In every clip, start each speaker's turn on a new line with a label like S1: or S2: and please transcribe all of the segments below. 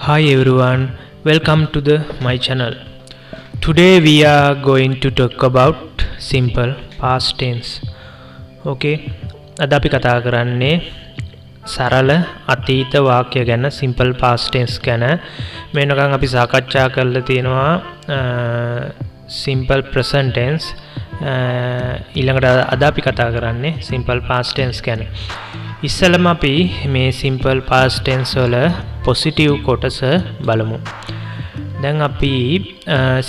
S1: Hi everyone, welcome to my channel. Today we are going to talk about simple past tense. Okay, අද අපි කතා කරන්නේ සරල අතීත වාක්‍ය ගැන, simple past tense ගැන. මේනකම් අපි සාකච්ඡා කරලා තියෙනවා simple present tense. ඊළඟට අද අපි කතා කරන්නේ simple past tense ගැන. ඉස්සෙල්ලම අපි මේ simple past tense වල positive කොටස බලමු. දැන් අපි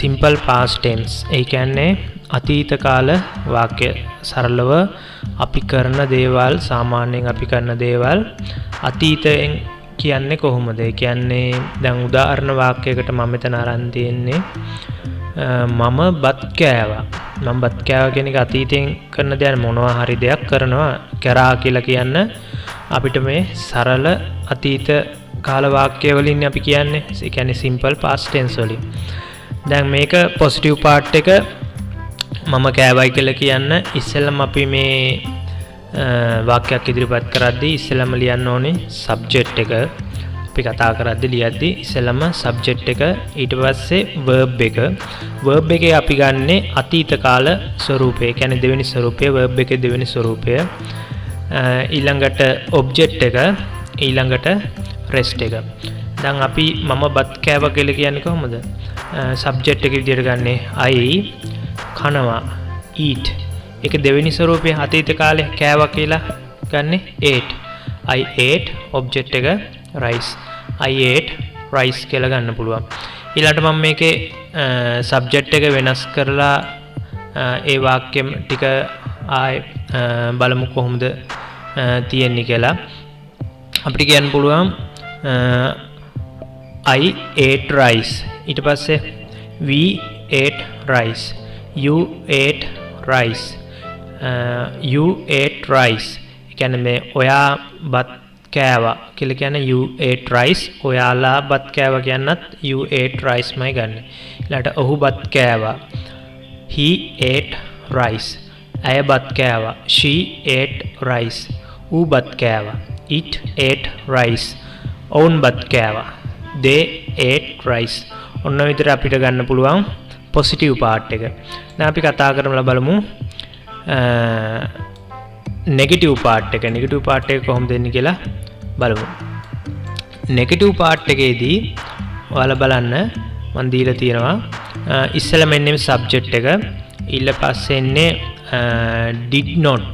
S1: simple past tense ඒ කියන්නේ අතීත කාල වාක්‍ය සරලව අපි කරන දේවල්, සාමාන්‍යයෙන් අපි කරන දේවල් අතීතයෙන් කියන්නේ කොහොමද? ඒ කියන්නේ දැන් උදාහරණ වාක්‍යයකට මම මෙතන අරන් තියෙන්නේ මම බත් කෑවා. මම බත් කෑවා කියන එක අතීතයෙන් කරන දෙයක්, මොනවා හරි දෙයක් කරනවා කරා කියලා කියන්න අපිට මේ සරල අතීත කාල වාක්‍ය වලින් අපි කියන්නේ. ඒ කියන්නේ simple past tense වලින්. දැන් මේක positive part එක මම කෑවයි කියලා කියන්න ඉස්සෙල්ලම අපි මේ වාක්‍යයක් ඉදිරිපත් කරද්දී ඉස්සෙල්ලම ලියන්න ඕනේ subject එක. අපි කතා කරද්දී ලියද්දී ඉස්සෙල්ලම subject එක, ඊට පස්සේ verb එක. verb එකේ අපි ගන්නෙ අතීත කාල ස්වරූපය. ඒ කියන්නේ දෙවෙනි ස්වරූපය, verb එකේ දෙවෙනි ස්වරූපය. ඊළඟට object එක, ඊළඟට rest එක. දැන් අපි මම බත් කෑවා කියලා කියන්නේ කොහොමද? subject එක විදිහට ගන්නෙ I කනවා, eat. ඒක දෙවෙනි ස්වරූපය අතීත කාලේ කෑවා කියලා ගන්නෙ ate. I ate, object එක rice. I ate rice කියලා ගන්න පුළුවන්. ඊළඟට මම මේකේ subject එක වෙනස් කරලා ඒ වාක්‍ය ටික ආයි බලමු කොහොමද තියෙන්නේ කියලා. අපිට කියන්න පුළුවන් I ate rice. ඊට පස්සේ we ate rice. You ate rice. You ate rice. ඒ කියන්නේ මේ ඔයා බත් කෑවා කියලා කියන්නේ you ate rice. ඔයාලා බත් කෑවා කියනත් you ate rice මයි ගන්න. ඊළඟට ඔහු බත් කෑවා. He ate rice. ඇය බත් කෑවා. She ate rice. ඌ බත් කෑවා. It ate rice. ඔවුන් බත් කෑවා. They ate rice. ඔන්න විතර අපිට ගන්න පුළුවන් positive part එක. දැන් අපි කතා කරමුලා බලමු negative part එක. negative part එක කොහොමද එන්නේ කියලා බලමු. negative part එකේදී ඔයාලා බලන්න මම දීලා තියෙනවා ඉස්සෙල්ලාම එන්නේ subject එක, ඊට පස්සේ එන්නේ did not.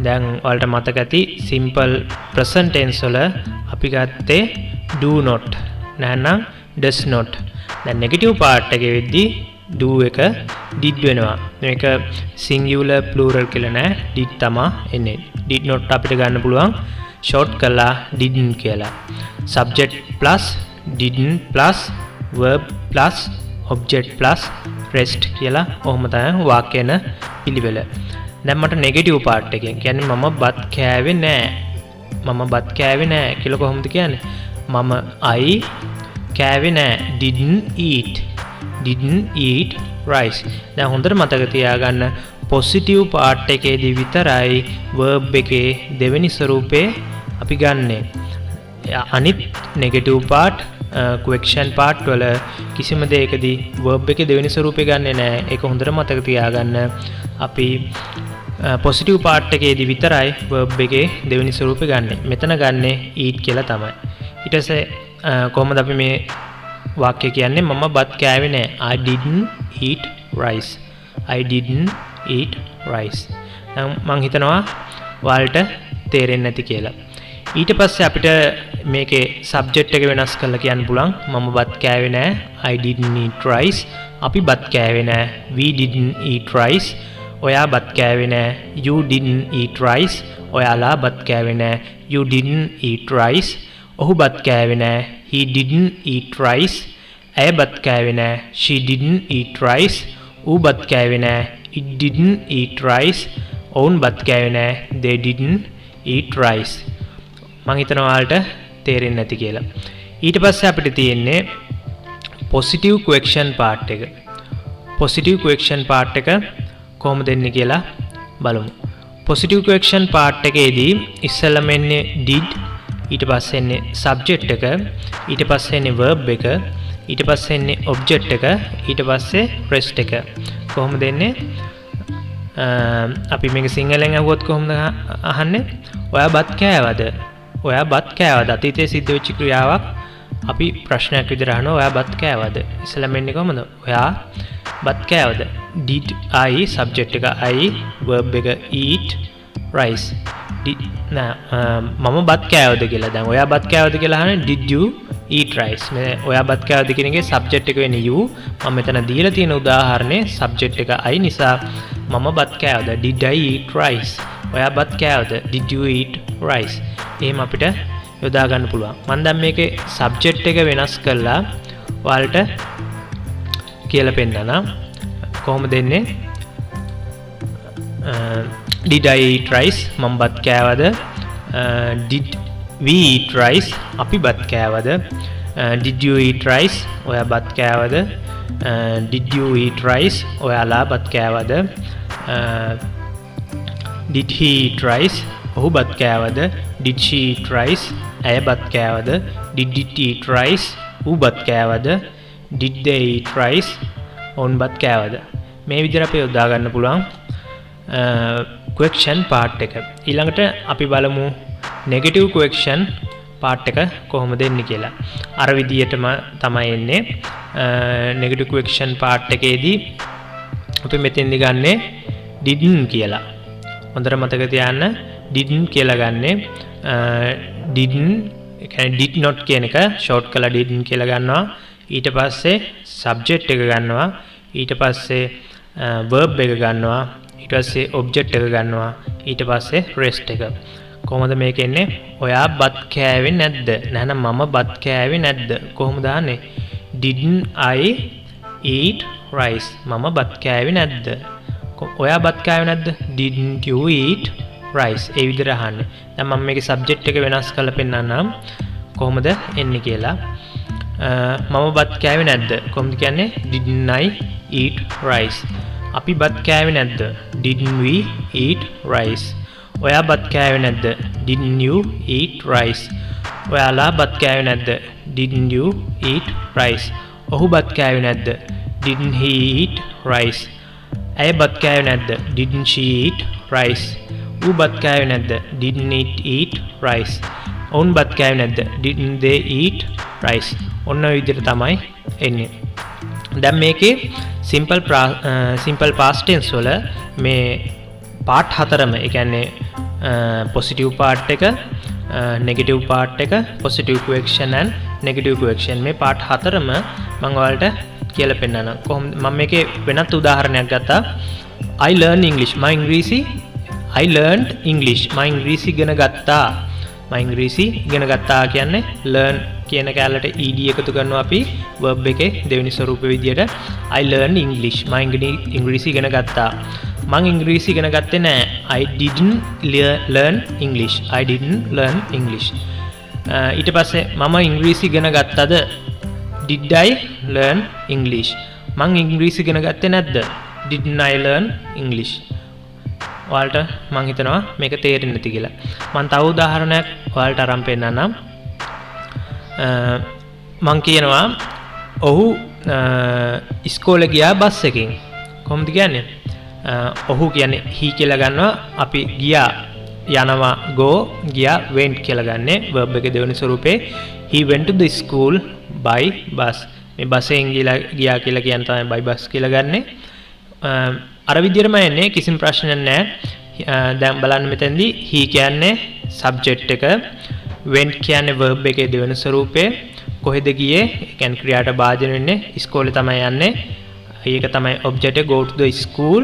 S1: දැන් ඔයාලට මතක ඇති simple present tense වල අපි ගත්තේ do not නැත්නම් does not. දැන් negative part එකේ වෙද්දී do එක did වෙනවා. මේක singular plural කියලා නෑ, did තමයි එන්නේ. did not අපිට ගන්න පුළුවන් short කරලා didn't කියලා. subject plus didn't plus verb plus object plus rest කියලා ඔහොම තමයි වාක්‍යන පිළිවෙල. දැන් මට negative part එකෙන් කියන්නේ මම බත් කෑවේ නෑ. මම බත් කෑවේ නෑ කියලා කොහොමද කියන්නේ? මම I කෑවේ නෑ. didn't eat rice. දැන් හොඳට මතක තියාගන්න positive part එකේදී විතරයි verb එකේ දෙවෙනි ස්වරූපේ අපි ගන්නෙ. අනිත් negative part question part වල කිසිම දෙයකදී verb එකේ දෙවෙනි ස්වරූපේ ගන්නෙ නෑ. ඒක හොඳට මතක තියාගන්න. අපි positive part එකේදී විතරයි verb එකේ දෙවෙනි ස්වරූපේ ගන්නෙ. මෙතන ගන්නෙ eat කියලා තමයි. ඊට පස්සේ කොහොමද අපි මේ වාක්‍ය කියන්නේ? මම බත් කෑවේ නෑ. I didn't eat rice. I didn't eat rice. දැන් මං හිතනවා ඔයාලට තේරෙන්නේ නැති කියලා. ඊට පස්සේ අපිට මේකේ subject එක වෙනස් කරලා කියන්න පුළුවන් මම බත් කෑවේ නෑ. I didn't eat rice. අපි බත් කෑවේ නෑ. We didn't eat rice. ඔයා බත් කෑවේ නෑ. You didn't eat rice. ඔයාලා බත් කෑවේ නෑ. You didn't eat rice. ඔහු බත් කෑවේ නෑ. He didn't eat rice. ඇය බත් කෑවේ නෑ. She didn't eat rice. ඌ බත් කෑවේ නෑ. It didn't eat rice. ඔවුන් බත් කෑවේ නෑ. They didn't eat rice. මං හිතනවා ඔයාලට තේරෙන්නේ නැති කියලා. ඊට පස්සේ අපිට තියෙන්නේ positive question part එක. positive question part එක කොහොමද එන්නේ කියලා බලමු. positive question part එකේදී ඉස්සෙල්ලාම එන්නේ did, ඊට පස්සේ එන්නේ subject එක, ඊට පස්සේ එන්නේ verb එක, ඊට පස්සේ එන්නේ object එක, ඊට පස්සේ rest එක. කොහොමද එන්නේ? අපි මේක සිංහලෙන් අහුවොත් කොහොමද අහන්නේ? ඔයා බත් කෑවද? ඔයා බත් කෑවද? අතීතයේ සිද්ධ වෙච්ච ක්‍රියාවක් අපි ප්‍රශ්නයක් විදිහට අහනවා. ඔයා බත් කෑවද? ඉස්සෙල්ලාම එන්නේ කොහොමද? ඔයා බත් කෑවද? did I subject එක I, verb එක eat, rice. මම බත් කෑවද කියලා. දැන් ඔයා බත් කෑවද කියලා අහන්නේ did you eat rice. මේ ඔයා බත් කෑවද කියන එකේ subject එක වෙන්නේ you. මම මෙතන දීලා තියෙන උදාහරණේ subject එක I නිසා මම බත් කෑවද? did I eat rice. ඔයා බත් කෑවද? did you eat rice. එහෙම අපිට යොදා ගන්න පුළුවන්. මම දැන් මේකේ subject එක වෙනස් කරලා ඔයාලට කියලා පෙන්නනවා. කොහොමද දෙන්නේ? did I eat rice. මම බත් කෑවද? did we eat rice. අපි බත් කෑවද? did you eat rice. ඔයා බත් කෑවද? did you eat rice. ඔයාලා බත් කෑවද? did he eat rice. ඔහු බත් කෑවද? did she eat rice. ඇය බත් කෑවද? did it eat rice. ඌ බත් කෑවද? did they eat rice. ඔවුන් බත් කෑවද? මේ විදිහට අපි යොදා ගන්න පුළුවන් question part එක. ඊළඟට අපි බලමු negative question part එක කොහොමද එන්නේ කියලා. අර විදිහටම තමයි එන්නේ. negative question part එකේදී අපි මෙතෙන්දි ගන්නේ didn't කියලා. හොඳට මතක තියාගන්න didn't කියලා ගන්නෙ. didn't කියන්නේ did not කියන එක short කරලා didn't කියලා ගන්නවා. ඊට පස්සේ subject එක ගන්නවා. ඊට පස්සේ verb එක ගන්නවා. ඊට පස්සේ object එක ගන්නවා. ඊට පස්සේ rest එක. කොහොමද මේක එන්නේ? ඔයා බත් කෑවේ නැද්ද? නැහනම් මම බත් කෑවේ නැද්ද? කොහොමද ආන්නේ? didn't I eat rice. මම බත් කෑවේ නැද්ද? ඔයා බත් කෑවේ නැද්ද? didn't you eat rice. ඒ විදිහට අහන්නේ. දැන් මම මේකේ subject එක වෙනස් කරලා පෙන්නන්නම් කොහොමද එන්නේ කියලා. මම බත් කෑවේ නැද්ද? කොහොමද කියන්නේ? didn't I eat rice. අපි බත් කෑවේ නැද්ද? didn't we eat rice. ඔයා බත් කෑවේ නැද්ද? didn't you eat rice. ඔයාලා බත් කෑවේ නැද්ද? didn't you eat rice. ඔහු බත් කෑවේ නැද්ද? didn't he eat rice. ඇය බත් කෑවේ නැද්ද? didn't she eat rice. ඌ බත් කෑවේ නැද්ද? didn't it eat rice. ඔවුන් බත් කෑවේ නැද්ද? didn't they eat rice. ඔන්න ඔය විදිහට තමයි එන්නේ. දැන් මේකේ simple past tense වල මේ part හතරම, ඒ කියන්නේ positive part එක, negative part එක, positive question and negative question, මේ part හතරම මම ඔයාලට කියලා පෙන්නනවා. කොහොමද මම මේකේ වෙනත් උදාහරණයක් ගත්තා. I learned English. I learned English. මම ඉංග්‍රීසි ඉගෙන ගත්තා. මම ඉංග්‍රීසි ඉගෙන ගත්තා කියන්නේ learn කියන කැලලට ed එකතු කරනවා අපි verb එකේ දෙවෙනි ස්වරූපෙ විදියට. I learned English. මම ඉංග්‍රීසි ඉගෙන ගත්තා. මම ඉංග්‍රීසි ඉගෙන ගත්තේ නෑ. I didn't learn English. I didn't learn English. ඊට පස්සේ මම ඉංග්‍රීසි ඉගෙන ගත්තද? Did I learn English. මම ඉංග්‍රීසි ඉගෙන ගත්තේ නැද්ද? Didn't I learn English. ඔයාලට මම හිතනවා මේක තේරෙන්නේ නැති කියලා. මම තව උදාහරණයක් ඔයාලට අරන් පෙන්නන්නම්. මම කියනවා ඔහු ඉස්කෝලේ ගියා බස් එකෙන්. කොහොමද කියන්නේ? ඔහු කියන්නේ he කියලා ගන්නවා. අපි ගියා යනවා go, ගියා went කියලා ගන්නෙ verb එකේ දෙවෙනි ස්වරූපේ. He went to the school by bus. මේ බසෙන් ගියා කියලා කියන තමයි by bus කියලා ගන්නෙ. අර විදිහටම එන්නේ, කිසිම ප්‍රශ්නයක් නැහැ. දැන් බලන්න මෙතෙන්දී he කියන්නේ subject එක, went කියන්නේ verb එකේ දෙවෙනි ස්වරූපේ. කොහෙද ගියේ? ඒ කියන්නේ ක්‍රියාවට භාජන වෙන්නේ ඉස්කෝලේ තමයි යන්නේ. ඒක තමයි object එක, go to the school.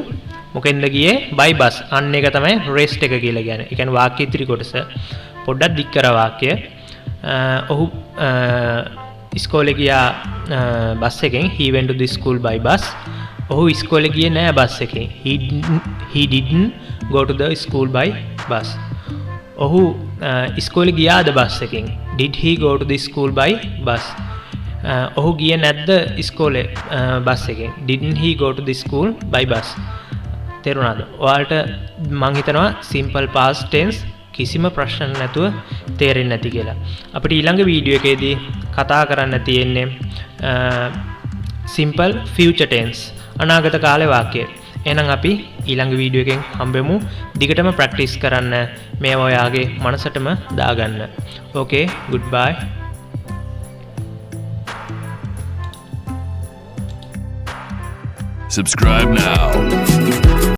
S1: මොකෙන්ද ගියේ? by bus. අන්න ඒක තමයි rest එක කියලා කියන්නේ. ඒ කියන්නේ වාක්‍ය ඉදිරි කොටස පොඩ්ඩක් දික් කර වාක්‍ය. ඔහු ඉස්කෝලේ ගියා බස් එකෙන්. he went to the school by bus. ඔහු ඉස්කෝලේ ගියේ නෑ බස් එකෙන්. he didn't go to the school by bus. ඔහු ඉස්කෝලේ ගියාද බස් එකෙන්? did he go to the school by bus. ඔහු ගියේ නැද්ද ඉස්කෝලේ බස් එකෙන්? didn't he go to the school by bus. තේරුණාද? ඔයාලට මම හිතනවා simple past tense කිසිම ප්‍රශ්න නැතුව තේරෙන්නේ නැති කියලා. අපිට ඊළඟ වීඩියෝ එකේදී කතා කරන්න තියෙන්නේ simple future tense අනාගත කාලේ වාක්‍ය. එහෙනම් අපි ඊළඟ වීඩියෝ එකෙන් හම්බෙමු. දිගටම ප්‍රැක්ටිස් කරන්න මේවා ඔයාගේ මනසටම දාගන්න. Okay, goodbye.
S2: Subscribe now.